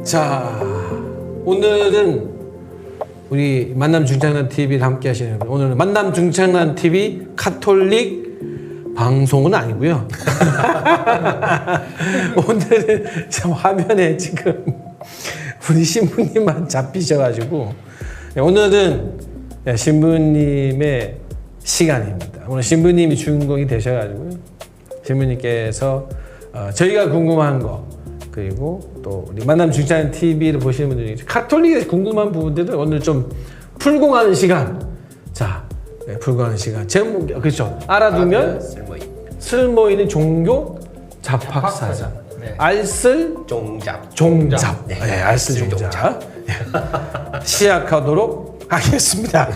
자, 오늘은 우리 만남 중창단 TV를 함께 하시는 여러분, 오늘은 만남 중창단 TV 카톨릭 방송은 아니고요. 오늘은 참 화면에 지금 우리 신부님만 잡히셔가지고 오늘은 신부님의 시간입니다. 오늘 신부님이 주인공이 되셔가지고요. 신부님께서 저희가 궁금한 거 그리고 또 우리 만남 중창단 TV를 보시는 분들이 카톨릭에 궁금한 부분들을 오늘 좀 풀고 가는 시간. 자, 풀고 가는 시간. 제목 그렇죠. 알아두면 쓸모 있는 종교 잡학사전. 네. 알쓸 종잡. 네, 알쓸 종잡. 시작하도록 하겠습니다.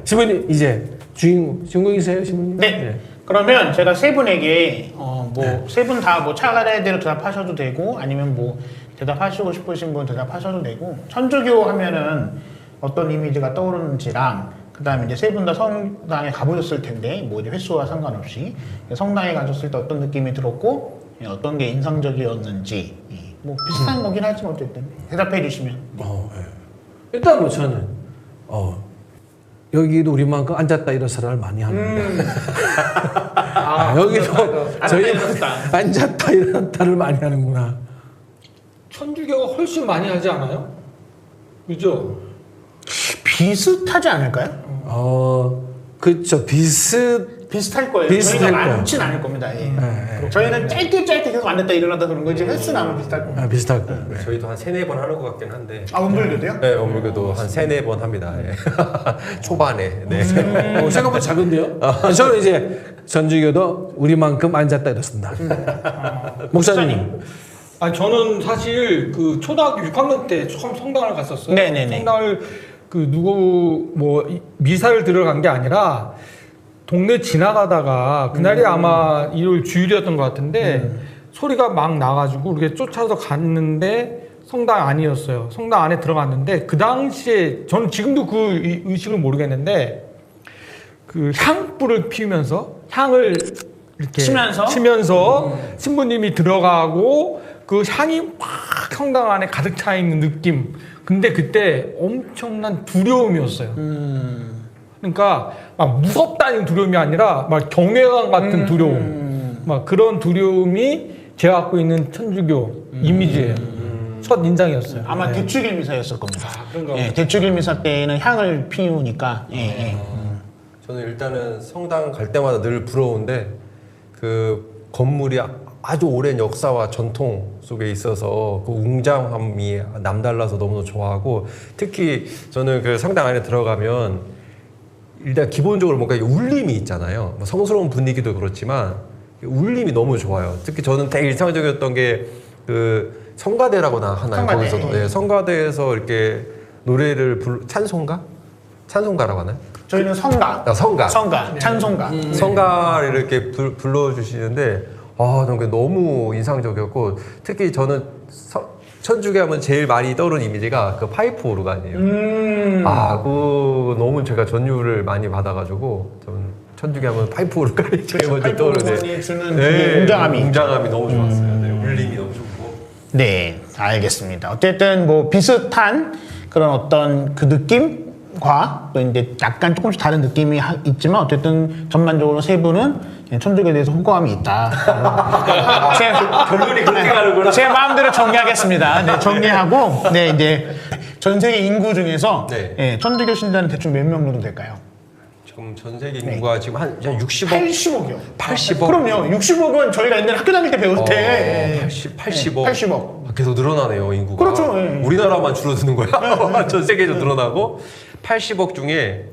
신부님 이제 주인공이세요, 신부님? 네. 네. 그러면 제가 세 분에게 세 분 다 뭐 차례대로 대답하셔도 되고 아니면 뭐 대답하시고 싶으신 분 대답하셔도 되고 천주교 하면은 어떤 이미지가 떠오르는지랑 그다음에 이제 세 분 다 성당에 가보셨을 텐데 뭐 이제 횟수와 상관없이 성당에 가셨을 때 어떤 느낌이 들었고 어떤 게 인상적이었는지 뭐 비슷한 거긴 하지만 어쨌든 대답해 주시면. 일단 뭐 저는 여기도 우리만큼 앉았다 일어서를 많이 합니다. 여기도 저희는 앉았다 일어났다를 많이 하는구나. 천주교가 훨씬 많이 하지 않아요? 그죠? 비슷하지 않을까요? 그렇죠. 비슷할 거예요. 비슷할 저희가 거예요. 많진 않을 겁니다. 예. 저희는 짧게 계속 앉았다 일어났다 그런 거 이제 횟수는 아마 비슷할 겁니다. 비슷할 거예요. 네. 저희도 한 3-4번 하는 것 같긴 한데. 원불교도요? 네, 원불교도 한 3-4번 합니다. 예. 초반에. 네. 생각보다 작은데요? 저는 이제 전주교도 우리만큼 앉았다 일어섰다. 목사님. 저는 사실 그 초등학교 6학년 때 처음 성당을 갔었어요. 네네네. 성당을 미사를 들어간 게 아니라 동네 지나가다가 그날이 아마 일요일 주일이었던 것 같은데 소리가 막 나가지고 이렇게 쫓아서 갔는데 성당 아니었어요. 성당 안에 들어갔는데 그 당시에 저는 지금도 그 의식을 모르겠는데 그 향불을 피우면서 향을 이렇게 치면서 신부님이 들어가고 그 향이 막 성당 안에 가득 차 있는 느낌. 근데 그때 엄청난 두려움이었어요. 그러니까 막 무섭다는 두려움이 아니라 막 경외감 같은 두려움. 막 그런 두려움이 제가 갖고 있는 천주교 이미지예요. 첫 인상이었어요. 아마 대축일 미사였을 겁니다. 그런가 예, 대축일 미사 때는 향을 피우니까. 저는 일단은 성당 갈 때마다 늘 부러운데 그 건물이 아주 오랜 역사와 전통 속에 있어서 그 웅장함이 남달라서 너무나 좋아하고 특히 저는 그 성당 안에 들어가면 일단 기본적으로 뭔가 울림이 있잖아요. 뭐 성스러운 분위기도 그렇지만 울림이 너무 좋아요. 특히 저는 되게 인상적이었던 게 그 성가대라고나 하나요? 성가대. 거기서도 네, 성가대에서 이렇게 노래를 찬송가라고 하나요? 저희는 성가, 찬송가. 성가를 이렇게 불러주시는데 난 그게 너무 인상적이었고 특히 저는 천주교 하면 제일 많이 떠오르는 이미지가 그 파이프 오르간이에요. 그 너무 제가 전율을 많이 받아가지고 저는 천주교 하면 파이프 오르간이 제일 먼저 떠오르네. 파이프 오르간이 주는 웅장함이 너무 좋았어요. 네, 울림이 너무 좋고. 네, 알겠습니다. 어쨌든 뭐 비슷한 그런 어떤 그 느낌과 또 이제 약간 조금씩 다른 느낌이 있지만 어쨌든 전반적으로 세 분은 천주교에 대해서 호감이 있다. 결론이 그렇게 가는구나. 제 마음대로 정리하겠습니다. 네, 정리하고 이제 전 세계 인구 중에서 천주교 신자는 대충 몇 명 정도 될까요? 지금 전 세계 인구가 지금 한 60억? 80억이요. 80억? 그럼요. 60억은 저희가 옛날에 학교 다닐 때 배울 때 80억. 80억. 계속 늘어나네요, 인구가. 그렇죠. 우리나라만 줄어드는 거야. 전 세계적으로 늘어나고 80억 중에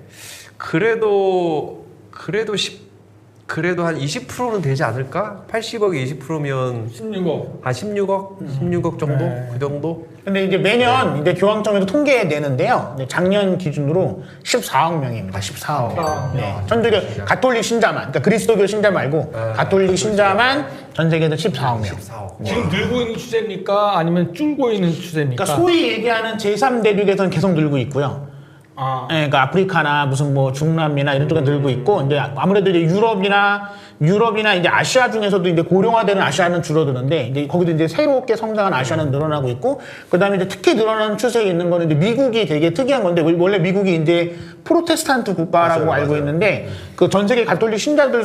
그래도 한 20%는 되지 않을까? 80억이 20%면 16억. 한 16억 정도? 그 정도? 근데 이제 매년 이제 교황청에서 통계내는데요. 작년 기준으로 14억 명입니다. 14억. 네. 천주교 가톨릭 신자만, 그러니까 그리스도교 신자 말고 가톨릭 신자만 전 세계에서 14억 명. 14억. 지금 늘고 있는 추세입니까? 아니면 줄고 있는 추세입니까? 그러니까 소위 얘기하는 제3대륙에서는 계속 늘고 있고요. 그러니까 아프리카나 무슨 뭐 중남미나 이런 쪽에 늘고 있고, 이제 아무래도 이제 유럽이나 이제 아시아 중에서도 이제 고령화되는 아시아는 줄어드는데, 이제 거기도 이제 새롭게 성장한 아시아는 늘어나고 있고, 그 다음에 이제 특히 늘어나는 추세에 있는 거는 이제 미국이 되게 특이한 건데, 원래 미국이 이제 프로테스탄트 국가라고 알고 있는데, 그 전 세계 가톨릭 신자들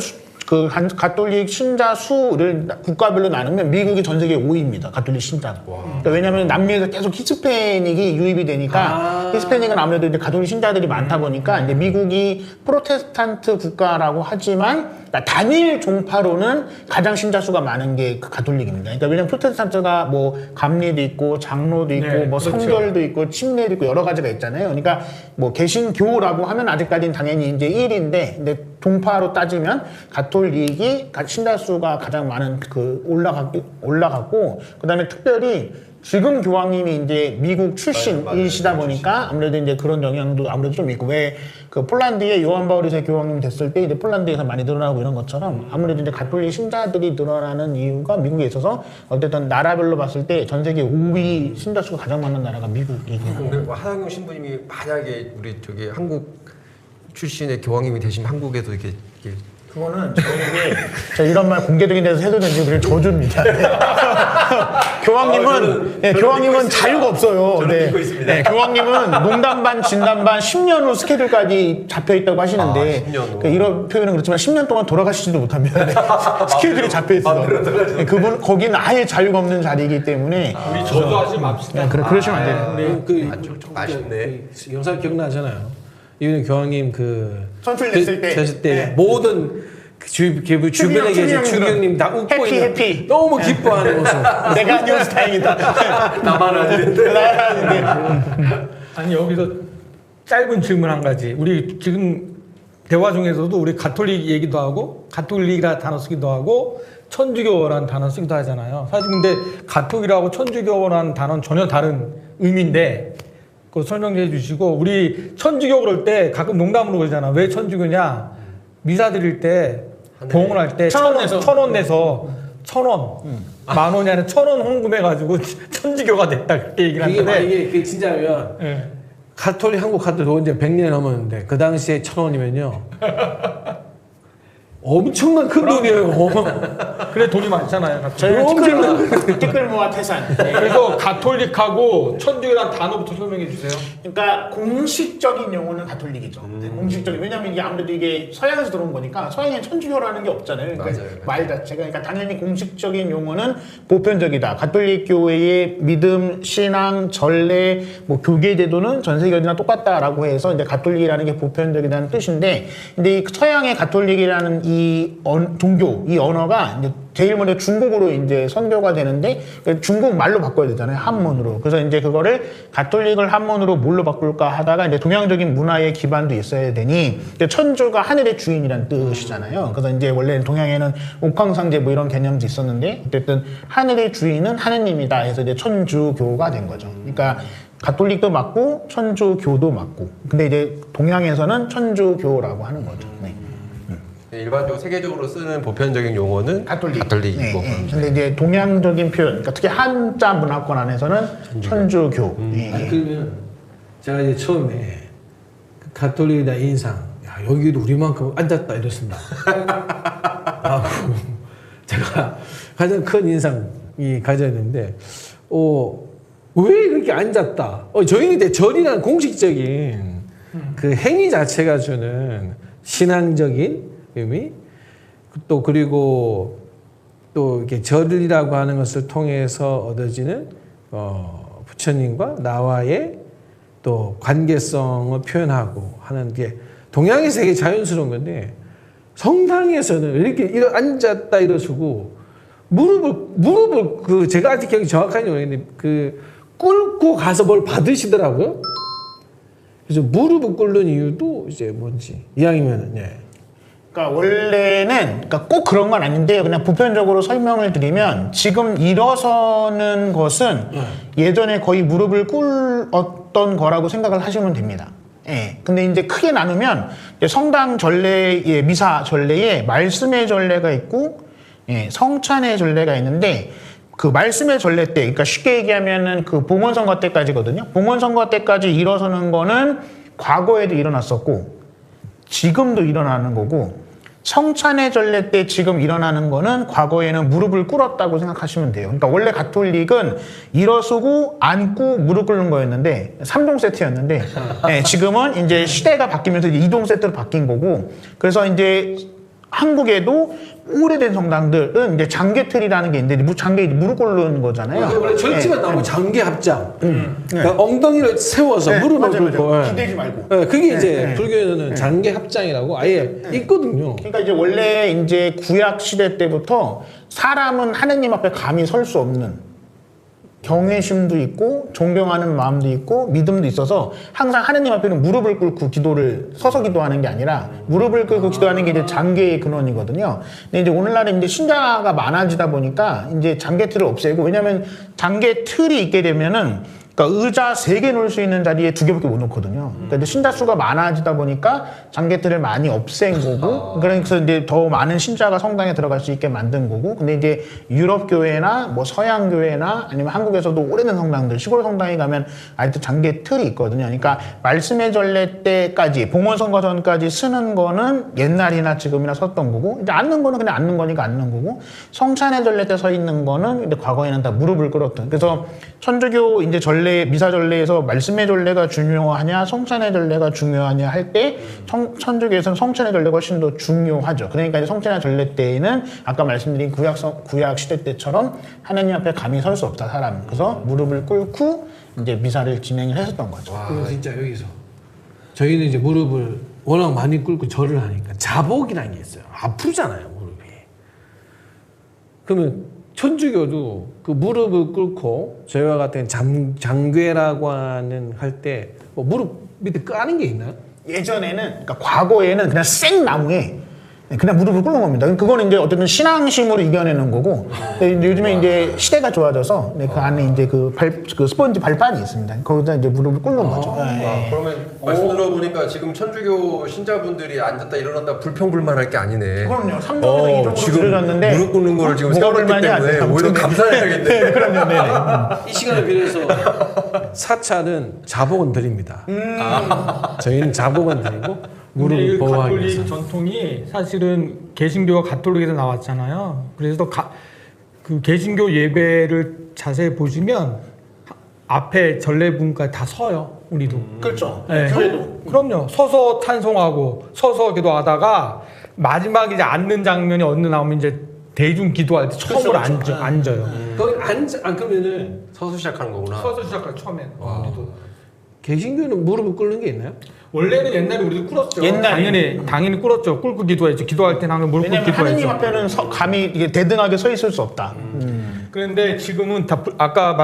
가톨릭 신자 수를 국가별로 나누면 미국이 전 세계 5위입니다. 가톨릭 신자가. 그러니까 왜냐하면 남미에서 계속 히스패닉이 유입이 되니까 히스패닉은 아무래도 이제 가톨릭 신자들이 많다 보니까 이제 미국이 프로테스탄트 국가라고 하지만 단일 종파로는 가장 신자 수가 많은 게 그 가톨릭입니다. 그러니까 왜냐하면 프로테스탄트가 뭐 감리도 있고 장로도 있고 네, 뭐 그렇죠. 성결도 있고 침례도 있고 여러 가지가 있잖아요. 그러니까 뭐 개신교라고 하면 아직까지는 당연히 이제 1인데 근데 종파로 따지면 가톨릭이 신자 수가 가장 많은 올라갔고 그다음에 특별히 지금 교황님이 이제 미국 출신이시다 보니까 아무래도 이제 그런 영향도 아무래도 좀 있고 왜 그 폴란드의 요한 바울 2세 교황님 됐을 때 이제 폴란드에서 많이 늘어나고 이런 것처럼 아무래도 이제 가톨릭 신자들이 늘어나는 이유가 미국에 있어서 어쨌든 나라별로 봤을 때 전 세계 5위 신자 수가 가장 많은 나라가 미국이긴 해요. 근데 하상용 신부님이 만약에 우리 저기 한국 출신의 교황님이 되시면 한국에도 이렇게 그거는 저에게 저 이런 말 공개적인 데서 해도 되는지 그냥 저주입니다. 교황님은 자유가 없어요. 저는 믿고 있습니다. 네, 교황님은 농담 반 진담 반 10년 후 스케줄까지 잡혀 있다고 하시는데 10년 후. 그러니까 이런 표현은 그렇지만 10년 동안 돌아가시지도 못합니다. 네. 스케줄이 잡혀 있어요. 네, 그분 거기는 아예 자유가 없는 자리이기 때문에 우리 저주하지 맙시다. 네, 그러시면 안 돼요. 좀 아쉽네. 그 영상 기억나잖아요. 이분은 교황님 선출 냈을 때. 됐을 때 네. 모든 주변에 계신 추경님 다 웃고 해피. 너무 기뻐하는 모습. 내가 아니어서 다행이다. 나만 아니는데. 아니 여기서 짧은 질문 한 가지. 우리 지금 대화 중에서도 우리 가톨릭 얘기도 하고 가톨릭이라 단어 쓰기도 하고 천주교라는 단어 쓰기도 하잖아요. 사실 근데 가톨릭이라고 천주교라는 단어는 전혀 다른 의미인데 그거 설명해 주시고 우리 천주교 그럴 때 가끔 농담으로 그러잖아. 왜 천주교냐? 미사 드릴 때 봉헌 할 때 1,000원 내서 1,000원 10,000원이 아니라 1,000원 헌금해가지고 천주교가 됐다 그렇게 얘기를 이게 하는데 만약에 진짜면 예. 한국 가톨릭 온 지 100년이 넘었는데 그 당시에 1,000원이면요 엄청난 큰 돈이에요. 그래 돈이 많잖아요. 저희는 티끌모아 태산. 그래서 가톨릭하고 천주교란 단어부터 설명해 주세요. 그러니까 공식적인 용어는 가톨릭이죠. 네, 공식적인 왜냐하면 이게 아무래도 이게 서양에서 들어온 거니까 서양에 천주교라는 게 없잖아요. 그러니까 맞아요. 말 자체가 그러니까 당연히 공식적인 용어는 보편적이다. 가톨릭 교회의 믿음, 신앙, 전례, 뭐 교계 제도는 전 세계 어디나 똑같다라고 해서 이제 가톨릭이라는 게 보편적이라는 뜻인데, 근데 이 서양의 가톨릭이라는 이 종교, 이 언어가 이제 제일 먼저 중국어로 이제 선교가 되는데 중국 말로 바꿔야 되잖아요. 한문으로. 그래서 이제 그거를 가톨릭을 한문으로 뭘로 바꿀까 하다가 이제 동양적인 문화의 기반도 있어야 되니 천주가 하늘의 주인이란 뜻이잖아요. 그래서 이제 원래 동양에는 옥황상제 뭐 이런 개념도 있었는데 어쨌든 하늘의 주인은 하느님이다 해서 이제 천주교가 된 거죠. 그러니까 가톨릭도 맞고 천주교도 맞고. 근데 이제 동양에서는 천주교라고 하는 거죠. 네. 일반적으로 세계적으로 쓰는 보편적인 용어는 가톨릭이고. 네. 근데 이제 동양적인 표현, 그러니까 특히 한자 문화권 안에서는 천주교. 아니, 그러면 제가 이제 처음에 그 가톨릭이다 인상, 야 여기도 우리만큼 앉았다 이랬습니다. 제가 가장 큰 인상이 가졌는데, 왜 이렇게 앉았다? 저희는 절이라는 공식적인 그 행위 자체가 주는 신앙적인 의미, 또 그리고 또 이렇게 절이라고 하는 것을 통해서 얻어지는 부처님과 나와의 또 관계성을 표현하고 하는 게 동양에서 되게 자연스러운 건데 성당에서는 이렇게 앉았다 일어서고 무릎을 제가 아직 기억이 정확한지 모르겠는데 꿇고 가서 뭘 받으시더라고요. 그래서 무릎을 꿇는 이유도 이제 뭔지 이왕이면은 그러니까 원래는 꼭 그런 건 아닌데요. 그냥 보편적으로 설명을 드리면 지금 일어서는 것은 예전에 거의 무릎을 꿇었던 거라고 생각을 하시면 됩니다. 예. 근데 이제 크게 나누면 이제 성당 전례, 미사 전례에 말씀의 전례가 있고 성찬의 전례가 있는데 그 말씀의 전례 때, 그러니까 쉽게 얘기하면은 그 봉헌 선거 때까지거든요. 봉헌 선거 때까지 일어서는 거는 과거에도 일어났었고 지금도 일어나는 거고 성찬의 전례 때 지금 일어나는 거는 과거에는 무릎을 꿇었다고 생각하시면 돼요. 그러니까 원래 가톨릭은 일어서고 앉고 무릎 꿇는 거였는데 3종 세트였는데 네, 지금은 이제 시대가 바뀌면서 이제 2종 세트로 바뀐 거고 그래서 이제 한국에도 오래된 성당들은 이제 장계틀이라는 게 있는데 장계 무릎 꿇는 거잖아요. 원래 절집에 나오고 장계 합장. 그러니까 엉덩이를 세워서 네, 무릎을 맞아요, 꿇고. 맞아요. 예. 기대지 말고. 예, 그게 이제 네. 불교에는 장계 합장이라고 아예 있거든요. 그러니까 이제 원래 이제 구약 시대 때부터 사람은 하느님 앞에 감히 설 수 없는 경외심도 있고 존경하는 마음도 있고 믿음도 있어서 항상 하느님 앞에는 무릎을 꿇고 기도를 서서 기도하는 게 아니라 무릎을 꿇고 기도하는 게 이제 장계의 근원이거든요. 근데 이제 오늘날에 이제 신자가 많아지다 보니까 이제 장계 틀을 없애고 왜냐하면 장계 틀이 있게 되면은 그러니까 의자 3개 놓을 수 있는 자리에 2개밖에 못 놓거든요. 그러니까 이제 신자 수가 많아지다 보니까 장계틀을 많이 없앤 거고, 그래서 이제 더 많은 신자가 성당에 들어갈 수 있게 만든 거고, 근데 이제 유럽 교회나 뭐 서양 교회나 아니면 한국에서도 오래된 성당들, 시골 성당에 가면 아직도 장계틀이 있거든요. 그러니까 말씀의 전례 때까지, 봉헌 선거 전까지 쓰는 거는 옛날이나 지금이나 썼던 거고, 이제 앉는 거는 그냥 앉는 거니까 앉는 거고, 성찬의 전례 때 서 있는 거는 근데 과거에는 다 무릎을 꿇었던. 그래서 천주교 이제 전례 미사 전례에서 말씀의 전례가 중요하냐 성찬의 전례가 중요하냐 할 때 천주교에서는 성찬의 전례가 훨씬 더 중요하죠. 그러니까 이제 성찬의 전례 때에는 아까 말씀드린 구약 시대 때처럼 하나님 앞에 감히 설 수 없다 사람. 그래서 무릎을 꿇고 이제 미사를 진행을 했었던 거죠. 그리고 진짜 여기서 저희는 이제 무릎을 워낙 많이 꿇고 절을 하니까 자복이라는 게 있어요. 아프잖아요 무릎이. 그러면 천주교도 그 무릎을 꿇고 저희와 같은 장괴라고 하는 할 때 뭐 무릎 밑에 까는 게 있나요? 예전에는 그러니까 과거에는 그냥 생나무에 그냥 무릎을 꿇는 겁니다. 그거는 이제 어쨌든 신앙심으로 이겨내는 거고. 근데 이제 요즘에 이제 시대가 좋아져서 그 안에 이제 그 스펀지 발판이 있습니다. 거기다 이제 무릎을 꿇는 거죠. 그러면 말씀 들어보니까 지금 천주교 신자분들이 앉았다 일어났다 불평불만할 게 아니네. 그럼요. 3종에서 2종으로 지금 들어졌는데 무릎 꿇는 거를 지금 뭐가 세워놨기 불만이 때문에 아니라 오히려 감사해야겠네. 네, 그럼요. 네네. 이 시간을 빌어서 사찰은 자복은 드립니다. 저희는 자복은 드리고 근데 이 무릎을 보호하기 가톨릭 위해서. 전통이 사실은 개신교가 가톨릭에서 나왔잖아요. 그래서 그 개신교 예배를 자세히 보시면 앞에 전례분까지 다 서요. 우리도. 그렇죠. 네. 교회도. 그럼요. 서서 찬송하고 서서 기도하다가 마지막에 이제 앉는 장면이 어느 나오면 이제 대중 기도할 때 처음으로 그렇죠. 앉아요. 거기 안 그러면은 서서 시작하는 거구나. 서서 시작할 처음에는 우리도. 개신교는 무릎을 꿇는 게 있나요? 원래는 옛날에 우리도 꿇었죠. 옛날에. 당연히 꿀었죠. 꿇고 기도했죠. 기도할 때는 항상 무릎 꿇고 왜냐면 하느님 기도했죠. 앞에는 감히 이게 대등하게 서 있을 수 없다. 그런데 지금은 다 아까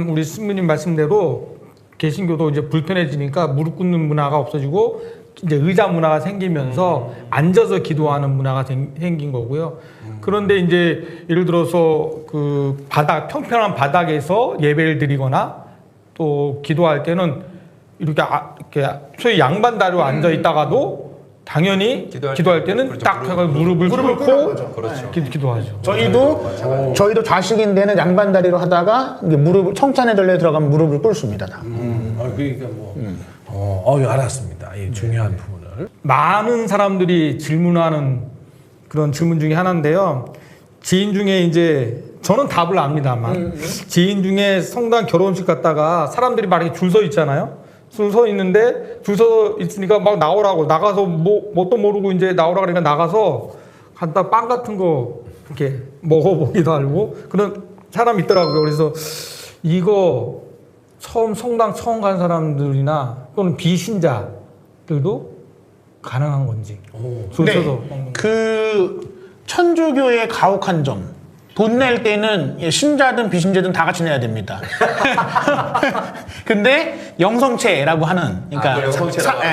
우리 신부님 말씀대로 개신교도 이제 불편해지니까 무릎 꿇는 문화가 없어지고 이제 의자 문화가 생기면서 앉아서 기도하는 문화가 생긴 거고요. 그런데 이제 예를 들어서 그 평평한 바닥에서 예배를 드리거나 또 기도할 때는 이렇게 소위 양반 다리로 앉아 있다가도 당연히 기도할 때는 그렇죠. 딱 해서 무릎을 꿇는 꿇고 거죠. 그렇죠. 기도하죠. 저희도 좌식인데는 양반다리로 하다가 이게 청찬의 전례에 들어가면 무릎을 꿇습니다. 다. 그러니까 알았습니다. 이 중요한 부분을. 많은 사람들이 질문하는 그런 질문 중에 하나인데요. 지인 중에 이제 저는 답을 압니다만 지인 중에 성당 결혼식 갔다가 사람들이 막 이렇게 줄 서 있잖아요. 줄 서 있는데 줄 서 있으니까 막 나오라고 나가서 뭣도 모르고 이제 나오라 그러니까 나가서 간다 빵 같은 거 이렇게 먹어보기도 하고 그런 사람 있더라고요. 그래서 이거 성당 처음 간 사람들이나 또는 비신자들도 가능한 건지. 줄 서서 먹는 거. 그 천주교의 가혹한 점. 돈 낼 때는 신자든 비신자든 다 같이 내야 됩니다. 근데 영성체라고 하는, 그러니까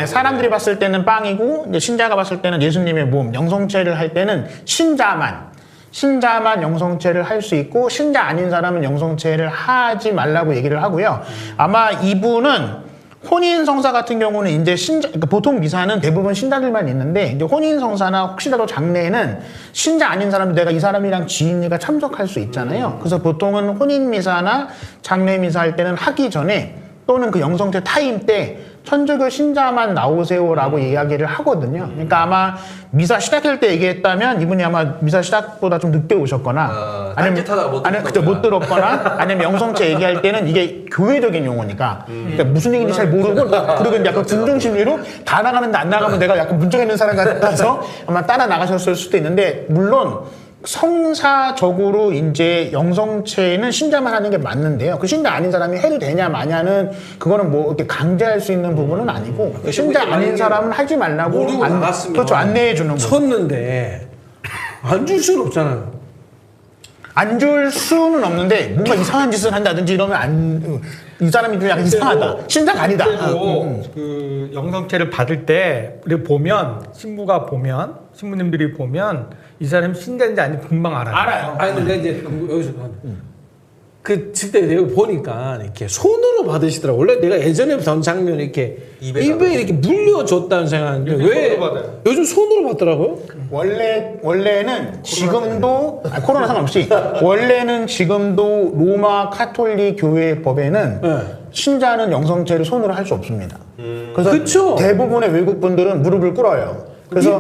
사람들이 봤을 때는 빵이고 이제 신자가 봤을 때는 예수님의 몸, 영성체를 할 때는 신자만 영성체를 할 수 있고 신자 아닌 사람은 영성체를 하지 말라고 얘기를 하고요. 아마 이분은 혼인성사 같은 경우는 이제 그러니까 보통 미사는 대부분 신자들만 있는데 이제 혼인성사나 혹시라도 장례에는 신자 아닌 사람들 내가 이 사람이랑 지인이가 참석할 수 있잖아요. 그래서 보통은 혼인미사나 장례미사 할 때는 하기 전에 또는 그 영성체 타임 때 천주교 신자만 나오세요라고 이야기를 하거든요. 그러니까 아마 미사 시작할 때 얘기했다면 이분이 아마 미사 시작보다 좀 늦게 오셨거나 딴짓하다가 못 아니면 들었던 못 들었거나 아니면 영성체 얘기할 때는 이게 교회적인 용어니까 그러니까 무슨 얘기인지 잘 모르고 그리고 이제 약간 군중심리로 다 나가는데 안 나가면 내가 약간 문제가 있는 사람 같아서 아마 따라 나가셨을 수도 있는데 물론 성사적으로 이제 영성체는 신자만 하는 게 맞는데요. 그 신자 아닌 사람이 해도 되냐 마냐는 그거는 뭐 이렇게 강제할 수 있는 부분은 아니고 신자 아닌 사람은 하지 말라고 모르고 나갔으면 그렇죠 안내해 주는 거죠. 쳤는데 안 줄 수는 없잖아요. 안 줄 수는 없는데 뭔가 이상한 짓을 한다든지 이러면 이 사람이 좀 약간 이상하다. 신자가 아니다. 그리고 그 영성체를 받을 때 우리 보면 신부님들이 보면 이 사람이 신자인지 아닌지 금방 알아요. 알아요. 아니 근데 이제 여기서 그 집대 내가 보니까 이렇게 손으로 받으시더라고. 원래 내가 예전에 본 장면 이렇게 입에 이렇게 물려줬다는 생각하는데 왜 손으로 받아요. 요즘 손으로 받더라고요? 원래는 지금도 코로나 상관없이 원래는 지금도 로마 카톨릭 교회 법에는 네. 신자는 영성체를 손으로 할 수 없습니다. 그래서 그쵸? 대부분의 외국 분들은 무릎을 꿇어요. 그래서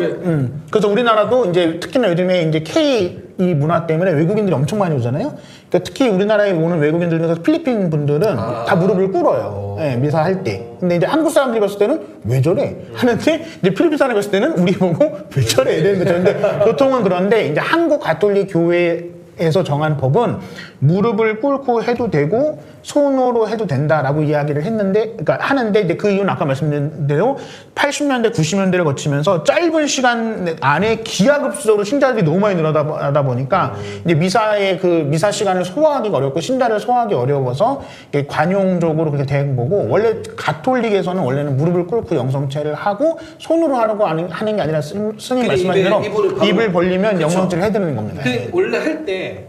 그래서 우리나라도 이제 특히나 요즘에 이제 K 이 문화 때문에 외국인들이 엄청 많이 오잖아요. 그러니까 특히 우리나라에 오는 외국인들 중에서 필리핀 분들은 다 무릎을 꿇어요. 네, 미사 할 때. 근데 이제 한국 사람들이 봤을 때는 왜 저래? 하는데 이제 필리핀 사람이 봤을 때는 우리 보고 왜 저래? 이러는 거죠. 근데 보통은 그런데 이제 한국 가톨릭 교회에서 정한 법은 무릎을 꿇고 해도 되고 손으로 해도 된다라고 이야기를 했는데, 그러니까 하는데 이제 그 이유는 아까 말씀드린 대로 80년대, 90년대를 거치면서 짧은 시간 안에 기하급수적으로 신자들이 너무 많이 늘어나다 보니까 이제 미사의 그 미사 시간을 소화하기가 어렵고 신자를 소화하기 어려워서 이게 관용적으로 그렇게 된 거고 원래 가톨릭에서는 원래는 무릎을 꿇고 영성체를 하고 손으로 하는 게 아니라 스님 말씀하신 대로 입을 벌리면 그쵸. 영성체를 해드리는 겁니다. 그 원래 할 때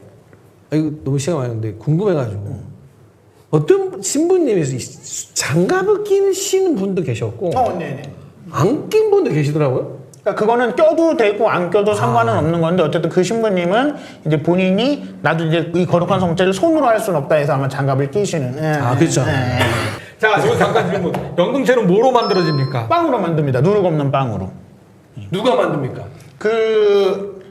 이거 너무 시간 많은데 궁금해가지고 어떤 신부님에서 장갑을 끼시는 분도 계셨고 네네. 안 낀 분도 계시더라고요. 그러니까 그거는 껴도 되고 안 껴도 상관은 없는 건데 어쨌든 그 신부님은 이제 본인이 나도 이제 이 거룩한 성체를 손으로 할 수는 없다 해서 아마 장갑을 끼시는. 그렇죠. 자, 저 잠깐 질문. 영성체는 뭐로 만들어집니까? 빵으로 만듭니다. 누룩 없는 빵으로. 누가 만듭니까? 그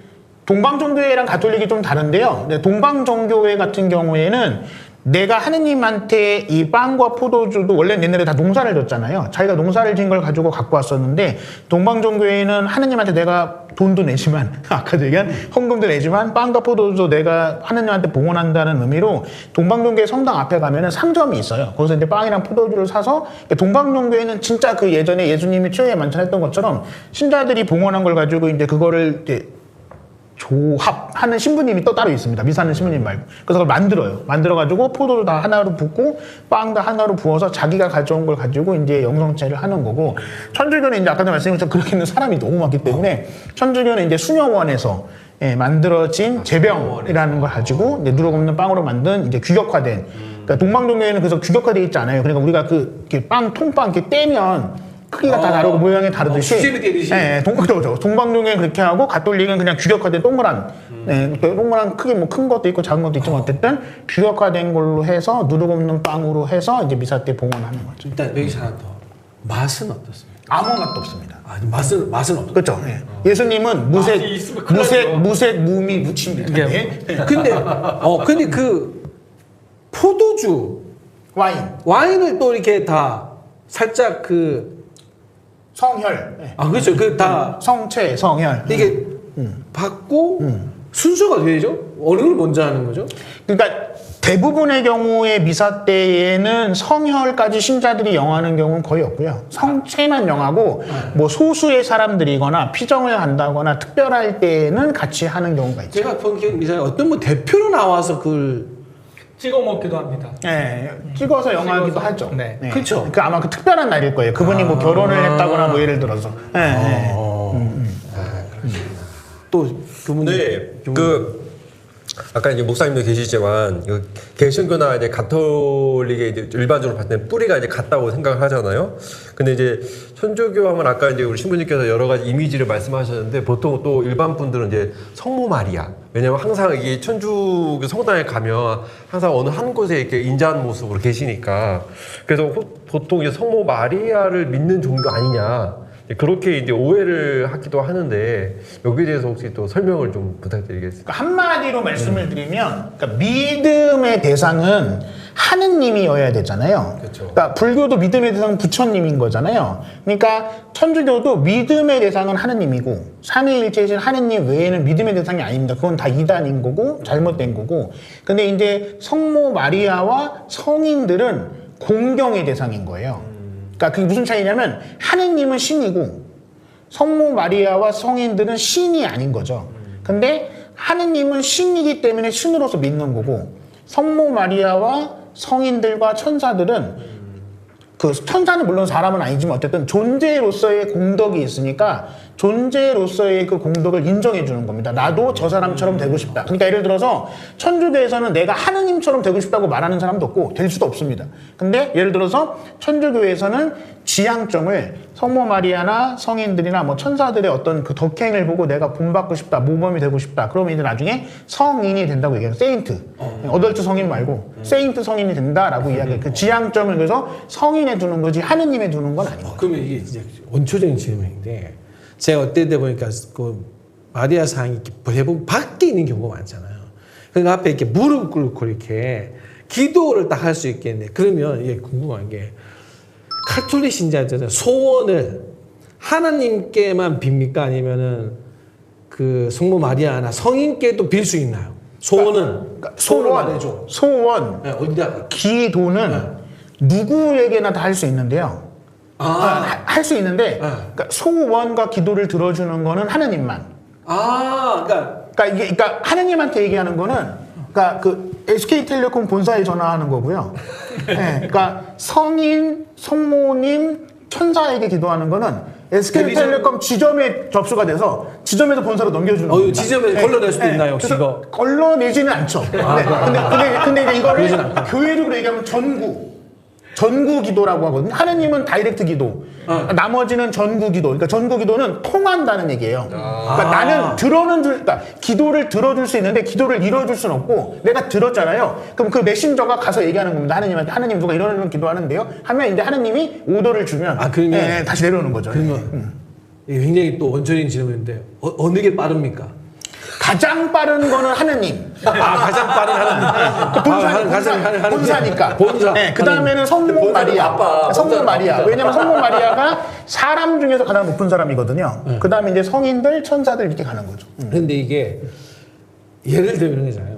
동방종교회랑 가톨릭이 좀 다른데요. 네, 동방종교회 같은 경우에는 내가 하느님한테 이 빵과 포도주도 원래 옛날에 다 농사를 졌잖아요. 자기가 농사를 지은 걸 가지고 갖고 왔었는데 동방종교회는 하느님한테 내가 돈도 내지만 아까도 얘기한 헌금도 내지만 빵과 포도주 내가 하느님한테 봉헌한다는 의미로 동방종교회 성당 앞에 가면은 상점이 있어요. 거기서 이제 빵이랑 포도주를 사서 동방종교회는 진짜 그 예전에 예수님이 추후에 만찬했던 것처럼 신자들이 봉헌한 걸 가지고 이제 그거를 이제 조합하는 신부님이 또 따로 있습니다. 미사하는 신부님 말고. 그래서 그걸 만들어요. 만들어가지고 포도도 다 하나로 붓고 빵도 하나로 부어서 자기가 가져온 걸 가지고 이제 영성체를 하는 거고 천주교는 이제 아까도 말씀드린 것처럼 그렇게 있는 사람이 너무 많기 때문에 천주교는 이제 수녀원에서 만들어진 제병이라는 걸 가지고 이제 누룩 없는 빵으로 만든 이제 규격화된 그러니까 동방종교에는 그래서 규격화되어 있지 않아요. 그러니까 우리가 그 이렇게 통빵 이렇게 떼면 크기가 다 다르고 모양이 다르듯이 수제비 떼듯이? 그렇죠. 동방종교는 그렇게 하고 가톨릭은 그냥 규격화된 동그란 동그란 크게 뭐 큰 것도 있고 작은 것도 있지만 어쨌든 규격화된 걸로 해서 누룩 없는 빵으로 해서 이제 미사 때 봉헌하는 거죠. 일단 여기서 하나 더 맛은 어떻습니까? 아무 맛도 없습니다. 아니 맛은 없어. 그렇죠. 예수님은 무색 무미 무침입니다. 근데 그 포도주 와인을 또 이렇게 다 살짝 그 성혈. 그렇죠. 그 다 성체, 성혈. 이게 받고 순서가 되죠? 어느 걸 먼저 하는 거죠? 그러니까 대부분의 경우에 미사 때에는 성혈까지 신자들이 영하는 경우는 거의 없고요. 성체만 영하고 뭐 소수의 사람들이거나 피정을 한다거나 특별할 때에는 같이 하는 경우가 있죠. 제가 본 기억 미사에 어떤 뭐 대표로 나와서 그걸 찍어 먹기도 합니다. 네, 찍어서 영하기도 하죠. 네. 그렇죠. 그 아마 그 특별한 날일 거예요. 그분이 뭐 결혼을 했다거나 뭐 예를 들어서. 또 그분이 네, 그 아까 이제 목사님도 계시지만 개신교나 이제 가톨릭의 이제 일반적으로 봤을 때 뿌리가 이제 같다고 생각을 하잖아요. 근데 이제 천주교 하면 아까 이제 우리 신부님께서 여러 가지 이미지를 말씀하셨는데 보통 또 일반 분들은 이제 성모 마리아. 왜냐면 항상 이게 천주교 성당에 가면 항상 어느 한 곳에 이렇게 인자한 모습으로 계시니까 그래서 보통 이제 성모 마리아를 믿는 종교 아니냐. 그렇게 이제 오해를 하기도 하는데 여기에 대해서 혹시 또 설명을 좀 부탁드리겠습니다. 그러니까 한마디로 말씀을 드리면 그러니까 믿음의 대상은 하느님이어야 되잖아요. 그렇죠. 그러니까 불교도 믿음의 대상은 부처님인 거잖아요. 그러니까 천주교도 믿음의 대상은 하느님이고 삼위일체이신 하느님 외에는 믿음의 대상이 아닙니다. 그건 다 이단인 거고 잘못된 거고. 근데 이제 성모 마리아와 성인들은 공경의 대상인 거예요. 그러니까 그게 무슨 차이냐면 하느님은 신이고 성모 마리아와 성인들은 신이 아닌 거죠. 근데 하느님은 신이기 때문에 신으로서 믿는 거고 성모 마리아와 성인들과 천사들은 그 천사는 물론 사람은 아니지만 어쨌든 존재로서의 공덕이 있으니까 존재로서의 그 공덕을 인정해 주는 겁니다. 나도 저 사람처럼 되고 싶다. 그러니까 예를 들어서 천주교에서는 내가 하느님처럼 되고 싶다고 말하는 사람도 없고 될 수도 없습니다. 근데 예를 들어서 천주교에서는 지향점을 성모 마리아나 성인들이나 뭐 천사들의 어떤 그 덕행을 보고 내가 본받고 싶다, 모범이 되고 싶다. 그러면 이제 나중에 성인이 된다고 얘기해요. 세인트. 어덜트 성인 말고 세인트 성인이 된다라고 이야기해요. 그 지향점을 그래서 성인에 두는 거지 하느님에 두는 건 아닌 거예요. 그러면 이게 이제 원초적인 질문인데 제가 어떨 때 보니까 그 마리아 상이 이렇게 대부분 밖에 있는 경우가 많잖아요. 그러니까 앞에 이렇게 무릎 꿇고 이렇게 기도를 딱 할 수 있겠네. 그러면 이게 궁금한 게 카톨릭 신자들은 소원을 하나님께만 빕니까? 아니면은 그 성모 마리아나 성인께도 빌 수 있나요? 소원은 소원, 네, 어디다? 기도는 누구에게나 다 할 수 있는데요. 할 수 있는데 그러니까 소원과 기도를 들어주는 거는 하느님만. 그러니까 하느님한테 얘기하는 거는 그러니까 그 SK텔레콤 본사에 전화하는 거고요. 네, 그러니까 성인, 성모님, 천사에게 기도하는 거는 SK텔레콤 지점에 접수가 돼서 지점에서 본사로 넘겨주는 겁니다. 지점에 걸러낼 수도 있나요, 혹시 이거? 걸러내지는 않죠. 근데 이제 이거를 교회적으로 얘기하면 전구 기도라고 하거든요. 하느님은 다이렉트 기도, 나머지는 전구 기도. 그러니까 전구 기도는 통한다는 얘기예요. 그러니까 나는 그러니까 기도를 들어줄 수 있는데 기도를 이뤄줄 수는 없고 내가 들었잖아요. 그럼 그 메신저가 가서 얘기하는 겁니다. 하느님한테 하느님 누가 이런 기도하는데요. 하면 이제 하느님이 오더를 주면 그러면 다시 내려오는 거죠. 그러면 이게 굉장히 또 원초적인 질문인데 어느 게 빠릅니까? 가장 빠른 거는 하느님. 가장 빠른 하느님. 본사니까. 본사. 네, 그 다음에는 성모 마리아. 성모 마리아. 왜냐면 성모 마리아가 사람 중에서 가장 높은 사람이거든요. 그 다음에 이제 성인들, 천사들 이렇게 가는 거죠. 근데 이게 예를 들면 이잖아요.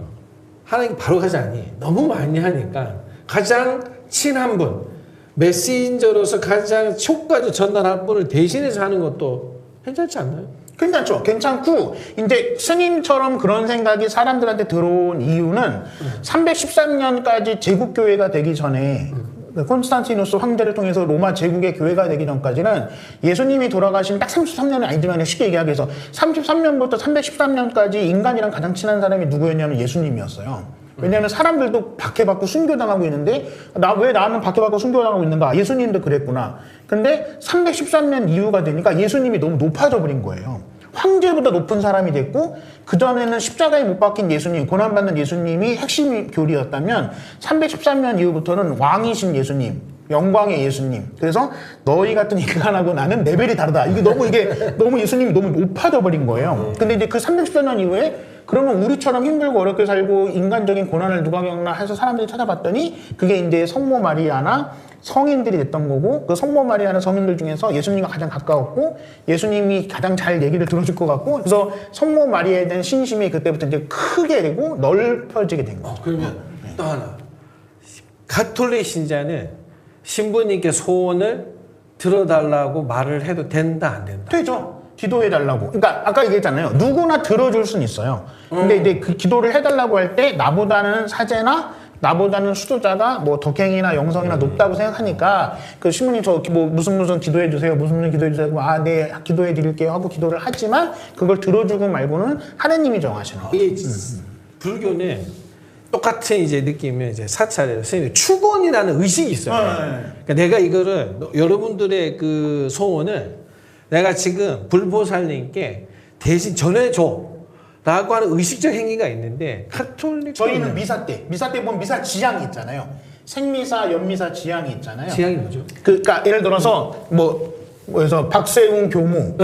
하나님 바로 가지 않니? 너무 많이 하니까 가장 친한 분, 메신저로서 가장 효과를 전달할 분을 대신해서 하는 것도 괜찮지 않나요? 괜찮죠. 괜찮고 이제 스님처럼 그런 생각이 사람들한테 들어온 이유는 313년까지 제국교회가 되기 전에 콘스탄티누스 황제를 통해서 로마 제국의 교회가 되기 전까지는 예수님이 돌아가신 딱 33년은 아니지만 쉽게 얘기하기 위해서 33년부터 313년까지 인간이랑 가장 친한 사람이 누구였냐면 예수님이었어요. 왜냐하면 사람들도 박해받고 순교당하고 있는데 왜 나는 박해받고 순교당하고 있는가? 예수님도 그랬구나. 근데 313년 이후가 되니까 예수님이 너무 높아져 버린 거예요. 황제보다 높은 사람이 됐고 그전에는 십자가에 못 박힌 예수님, 고난받는 예수님이 핵심 교리였다면 313년 이후부터는 왕이신 예수님, 영광의 예수님. 그래서 너희 같은 인간하고 나는 레벨이 다르다. 이게 너무 예수님이 너무 높아져 버린 거예요. 근데 이제 그 314년 이후에 그러면 우리처럼 힘들고 어렵게 살고 인간적인 고난을 누가 겪나 해서 사람들이 찾아봤더니 그게 이제 성모 마리아나 성인들이 됐던 거고 그 성모 마리아나 성인들 중에서 예수님과 가장 가까웠고 예수님이 가장 잘 얘기를 들어줄 것 같고 그래서 성모 마리아에 대한 신심이 그때부터 이제 크게 되고 넓혀지게 된 거죠. 그러면 또 하나 가톨릭 신자는 신부님께 소원을 들어달라고 말을 해도 된다 안 된다? 되죠. 기도해달라고. 그러니까 아까 얘기했잖아요. 누구나 들어줄 수는 있어요. 근데 이제 그 기도를 해달라고 할 때 나보다는 사제나 나보다는 수도자가 뭐 덕행이나 영성이나 높다고 생각하니까 그 신부님 저 뭐 무슨 기도해 주세요. 무슨 기도해 주세요. 네 기도해 드릴게요 하고 기도를 하지만 그걸 들어주고 말고는 하느님이 정하시는 거예요. 불교는 똑같은 이제 느낌이 이제 사찰에 선생님 축원이라는 의식이 있어요. 그러니까 내가 이거를 여러분들의 그 소원을 내가 지금 불보살님께 대신 전해줘라고 하는 의식적 행위가 있는데 카톨릭 저희는 미사 때 보면 미사 지향이 있잖아요. 생미사, 연미사 지향이 있잖아요. 지향이 뭐죠? 그러니까 예를 들어서 뭐에서 박세웅 교무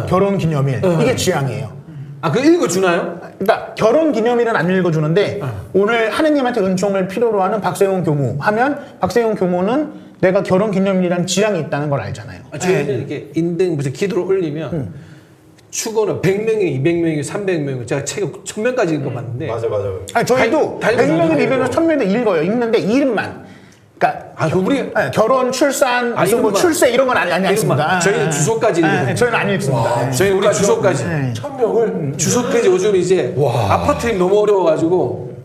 결혼 기념일 이게 지향이에요. 아, 그거 읽어주나요? 그러니까 결혼 기념일은 안 읽어주는데 오늘 하느님한테 은총을 필요로 하는 박세웅 교무 하면 박세웅 교무는 내가 결혼 기념일이라는 지향이 있다는 걸 알잖아요. 저희는 이렇게 인등 무슨 기도를 올리면 축원은 100명이 200명이 300명이 제가 책 1000명까지 읽어봤는데 맞아. 아니 저희도 달- 100명을 200명 1000명을 읽어요. 읽는데 이름만. 그러니까 우리 결혼, 출산, 무슨 뭐 이름만. 출세 이런 건 안 읽습니다. 저희는 주소까지 읽어요. 저희는 안 읽습니다. 저희 우리 주소까지 1000명을 주소까지 요즘 이제 아파트는 너무 어려워가지고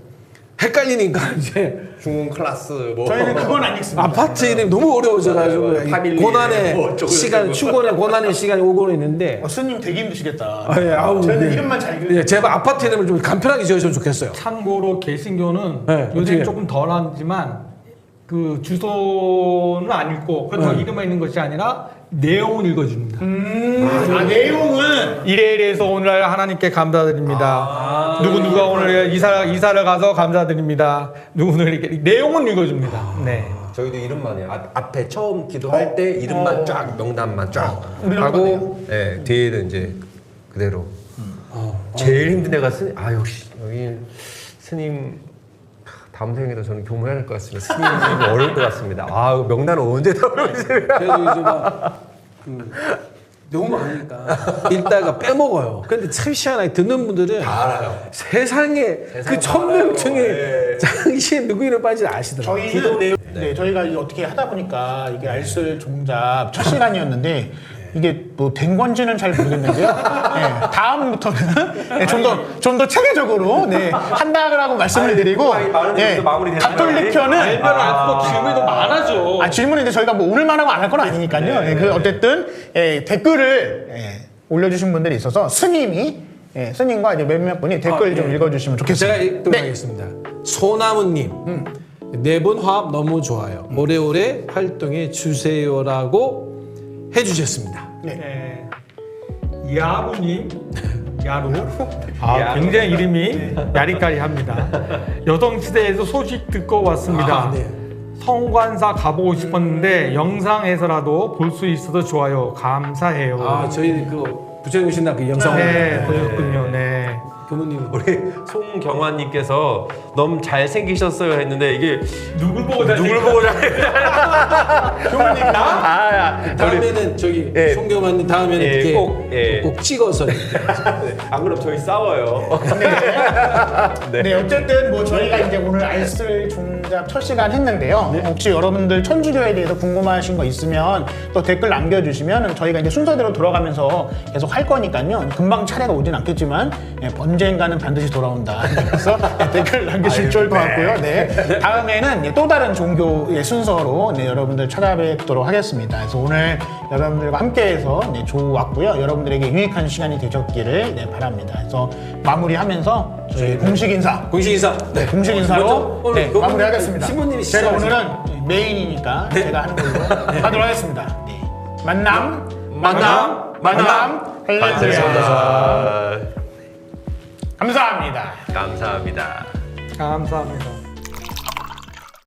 헷갈리니까 이제 중흥 클래스 뭐 저희는 그건 안 읽습니다. 아파트 이름 너무 어려워져가지고 맞아요. 파밀리에 고난의 뭐 어쩌고 시간, 저쩌고. 축원의 고난의 시간이 오고는 있는데 스님 되게 힘드시겠다. 예, 아우, 저희는 네. 이름만 잘 읽어요. 예, 제발 아파트 이름을 좀 간편하게 지어주면 좋겠어요. 참고로 개신교는 네, 요즘 어떻게? 조금 덜하지만 그 주소는 안 읽고 그렇다고 이름만 읽는 것이 아니라 내용을 읽어줍니다. 내용은 이래서 오늘 하나님께 감사드립니다. 누구누가 오늘 이사를 가서 감사드립니다. 누구는 이렇게 내용은 읽어줍니다. 네. 저희도 이름만 해요. 앞에 처음 기도할 때 이름만 쫙 명단만 쫙 우리랑 하고 뒤에는 이제 그대로. 제일 힘든 애가 스님. 역시 여기 스님 다음 생에도 저는 교무해야 할 것 같습니다. 스님이 어려울 것 같습니다. 명단은 언제 다 모르겠어요. 그래도 이제 너무 많으니까 읽다가 빼먹어요. 근데 참 희한하게 듣는 분들은 다 알아요. 세상에 그 1000명 중에 당신 누구 이름 빠지 아시더라고요. 저희는 저희가 이제 어떻게 하다 보니까 이게 알쓸 종잡 첫 시간이었는데 이게 뭐 된 건지는 잘 모르겠는데요. 다음부터는 좀 더 체계적으로 한다고 말씀을 드리고 가톨릭 편은 알면 알수록 질문이 더 많아져. 질문은 이제 저희가 뭐 오늘만 하고 안 할 건 아니니까요. 그 어쨌든 댓글을 올려주신 분들이 있어서 스님과 이제 몇몇 분이 댓글 좀 읽어주시면 좋겠습니다. 제가 읽도록 하겠습니다. 소나무님, 네 분 화합 너무 좋아요. 오래오래 활동해 주세요라고 해주셨습니다. 네. 야루님, 야루. 굉장히 이름이 야리까리합니다. 여성시대에서 소식 듣고 왔습니다. 네. 성관사 가보고 싶었는데 영상에서라도 볼 수 있어서 좋아요. 감사해요. 저희 그 부처님 신당 그 영상 네, 보셨군요. 네. 교무님 우리 송경환님께서 너무 잘생기셨어요 했는데 이게 누굴 보고 누굴 보고 교무님 다음에는 저기 송경환님 다음에는 이렇게 꼭 찍어서 안 그럼 저희 싸워요. 어쨌든 뭐 저희가 이제 오늘 알쓸 종잡 첫 시간 했는데요. 혹시 여러분들 천주교에 대해서 궁금하신 거 있으면 또 댓글 남겨주시면 저희가 이제 순서대로 돌아가면서 계속 할 거니까요. 금방 차례가 오진 않겠지만 언젠가는 반드시 돌아온다. 그래서 댓글 남기실 줄 것 같고요. 다음에는 또 다른 종교의 순서로 여러분들 찾아뵙도록 하겠습니다. 그래서 오늘 여러분들과 함께해서 좋았고요. 여러분들에게 유익한 시간이 되셨기를 바랍니다. 그래서 마무리하면서 저희 공식 인사. 공식 인사. 공식 인사로 오늘 마무리하겠습니다. 신부님이 제가 시작하시죠. 오늘은 메인이니까 제가 하는 걸로 하도록 하겠습니다. 만남. 할렐루야. 감사합니다. 감사합니다. 감사합니다.